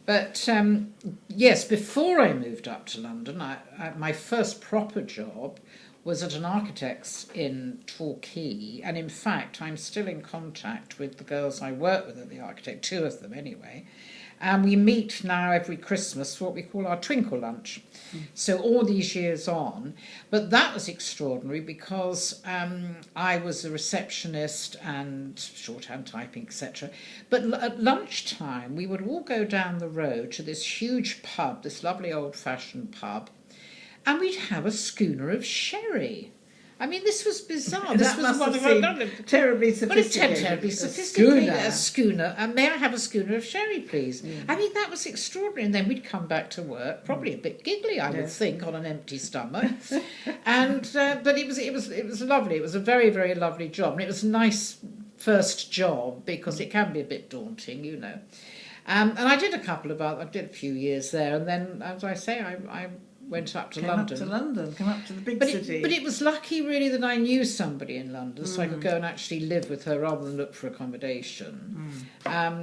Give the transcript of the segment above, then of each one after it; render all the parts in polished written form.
But yes, before I moved up to London, my first proper job was at an architect's in Torquay, and in fact, I'm still in contact with the girls I work with at the architect, two of them anyway. And we meet now every Christmas for what we call our twinkle lunch. So all these years on, but that was extraordinary because I was a receptionist and shorthand typing, etc. But at lunchtime, we would all go down the road to this huge pub, this lovely old-fashioned pub, and we'd have a schooner of sherry. I mean, this was bizarre. This was must have seemed terribly sophisticated. Well, it's terribly sophisticated. A schooner. And may I have a schooner of sherry, please? I mean, that was extraordinary. And then we'd come back to work, probably a bit giggly, I would think, on an empty stomach. And but it was lovely. It was a very, very lovely job, and it was a nice first job because it can be a bit daunting, you know. And I did I did a few years there, and then, as I say, I went up to London. Come up to the big city. But it was lucky, really, that I knew somebody in London, so I could go and actually live with her rather than look for accommodation.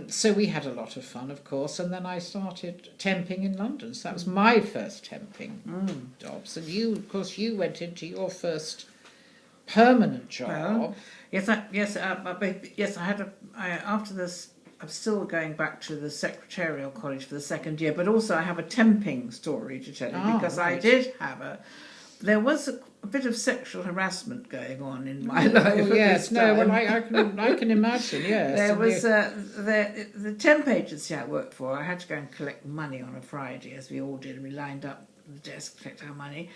So we had a lot of fun, of course, and then I started temping in London. So that was my first temping jobs. And you, of course, you went into your first permanent job. Well, after this. I'm still going back to the secretarial college for the second year, but also I have a temping story to tell you because right. I did have there was a bit of sexual harassment going on in my life. Oh, yes, no, well, I can imagine, yes. There was the temp agency I worked for. I had to go and collect money on a Friday, as we all did, and we lined up at the desk to collect our money.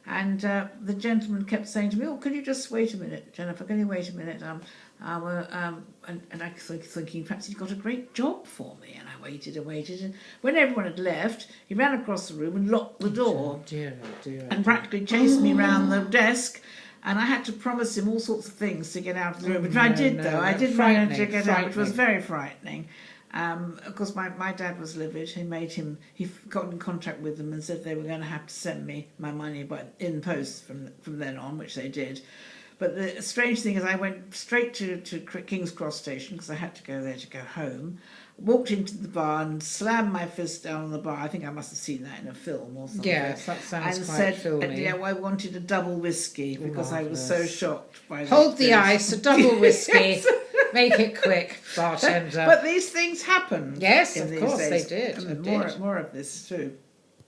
And the gentleman kept saying to me, "Oh, could you just wait a minute, Jennifer? Can you wait a minute?" And I was thinking, perhaps he'd got a great job for me. And I waited, and when everyone had left, he ran across the room and locked the door. Dear. And practically chased me round the desk. And I had to promise him all sorts of things to get out of the room, which I did, though. I did manage to get out, which was very frightening. Of course, my dad was livid. He got in contact with them and said they were going to have to send me my money in post from then on, which they did. But the strange thing is I went straight to King's Cross Station because I had to go there to go home, walked into the bar and slammed my fist down on the bar. I think I must have seen that in a film or something. Yes, that sounds and quite said, filmy. I wanted a double whiskey because I was so shocked by Hold the ice, a double whiskey. Yes. Make it quick, bartender. But these things happen. Yes, of course days. they did. More of this too.